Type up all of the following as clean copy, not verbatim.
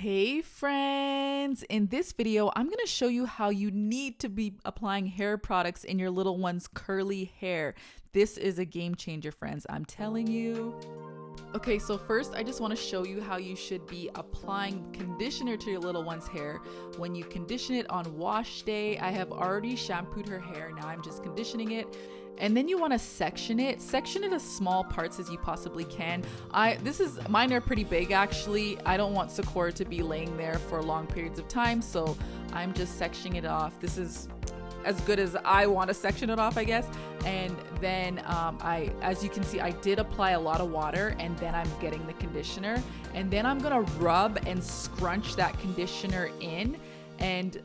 Hey friends, in this video I'm going to show you how you need to be applying hair products in your little one's curly hair. This is a game changer, friends, I'm telling you. Okay, so first I just want to show you how you should be applying conditioner to your little one's hair. When you condition it on wash day, I have already shampooed her hair, now I'm just conditioning it. And then you want to section it as small parts as you possibly can. Mine are pretty big actually. I don't want Sekora to be laying there for long periods of time, so I'm just sectioning it off. This is as good as I want to section it off, I guess. And then as you can see, I did apply a lot of water, and then I'm getting the conditioner, and then I'm gonna rub and scrunch that conditioner in. And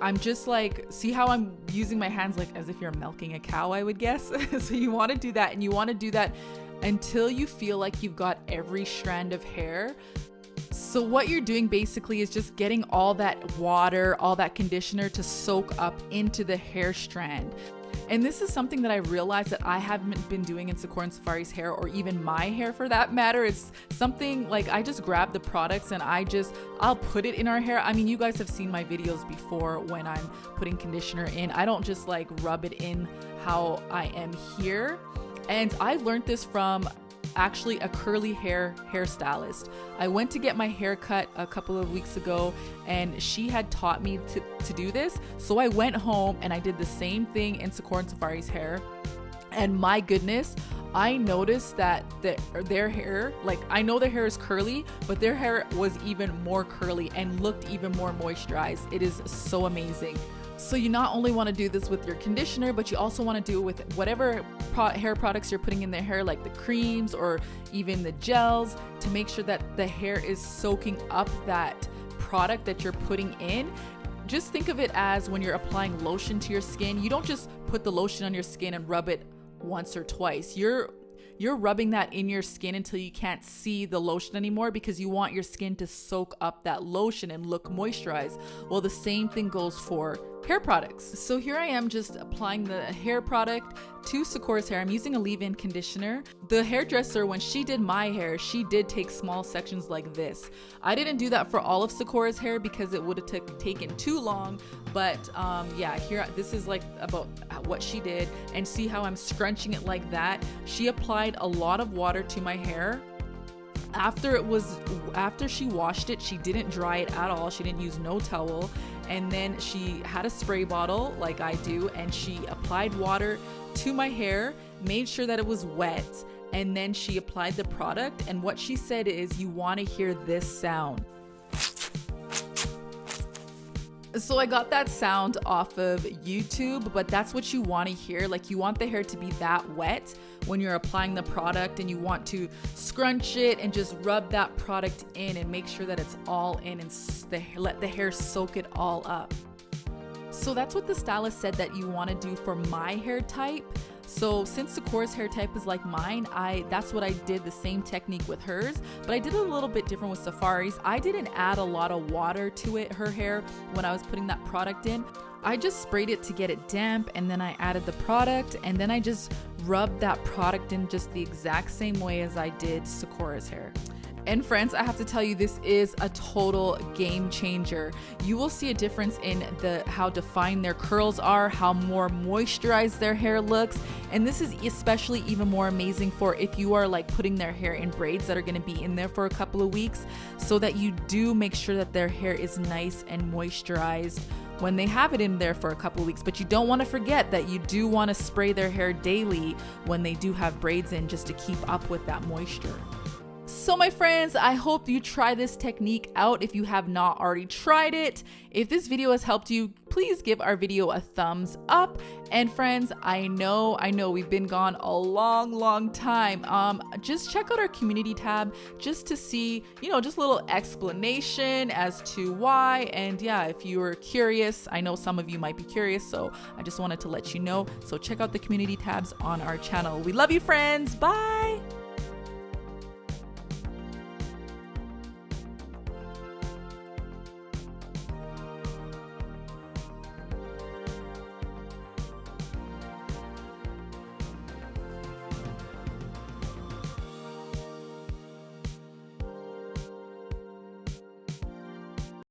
I'm just like, see how I'm using my hands like as if you're milking a cow, I would guess. So you want to do that, and you want to do that until you feel like you've got every strand of hair. So what you're doing basically is just getting all that water, all that conditioner to soak up into the hair strand. And this is something that I realized that I haven't been doing in Sekora and Sefari's hair, or even my hair for that matter. It's something like I just grab the products and I'll put it in our hair. I mean, you guys have seen my videos before when I'm putting conditioner in. I don't just like rub it in how I am here. And I learned this from actually a curly hair hairstylist. I went to get my hair cut a couple of weeks ago, and she had taught me to do this. So I went home and I did the same thing in Sekora and Sefari's hair. And my goodness, I noticed that their hair, like I know their hair is curly, but their hair was even more curly and looked even more moisturized. It is so amazing. So you not only want to do this with your conditioner, but you also want to do it with whatever hair products you're putting in their hair, like the creams or even the gels, to make sure that the hair is soaking up that product that you're putting in. Just think of it as when you're applying lotion to your skin. You don't just put the lotion on your skin and rub it once or twice. You're rubbing that in your skin until you can't see the lotion anymore, because you want your skin to soak up that lotion and look moisturized. Well, the same thing goes for hair products. So here I am just applying the hair product to Sekora's hair. I'm using a leave-in conditioner. The hairdresser, when she did my hair, she did take small sections like this. I didn't do that for all of Sekora's hair because it would have taken too long. But yeah, here, this is like about what she did, and see how I'm scrunching it like that. She applied a lot of water to my hair. After she washed it, she didn't dry it at all. She didn't use no towel. And then she had a spray bottle like I do, and she applied water to my hair, made sure that it was wet, and then she applied the product. And what she said is, you want to hear this sound. So I got that sound off of YouTube, but that's what you want to hear. Like, you want the hair to be that wet when you're applying the product, and you want to scrunch it and just rub that product in and make sure that it's all in, and let the hair soak it all up. So that's what the stylist said that you want to do for my hair type. So since Sekora's hair type is like mine, that's what I did, the same technique with hers, but I did it a little bit different with Sefari's. I didn't add a lot of water to her hair when I was putting that product in. I just sprayed it to get it damp, and then I added the product, and then I just rubbed that product in just the exact same way as I did Sekora's hair. And friends, I have to tell you, this is a total game changer. You will see a difference in how defined their curls are, how more moisturized their hair looks. And this is especially even more amazing for if you are like putting their hair in braids that are going to be in there for a couple of weeks, so that you do make sure that their hair is nice and moisturized when they have it in there for a couple of weeks. But you don't want to forget that you do want to spray their hair daily when they do have braids in, just to keep up with that moisture. So my friends, I hope you try this technique out if you have not already tried it. If this video has helped you, please give our video a thumbs up. And friends, I know we've been gone a long time. Just check out our community tab just to see, just a little explanation as to why. And yeah, if you were curious, I know some of you might be curious, so I just wanted to let you know. So check out the community tabs on our channel. We love you, friends. Bye.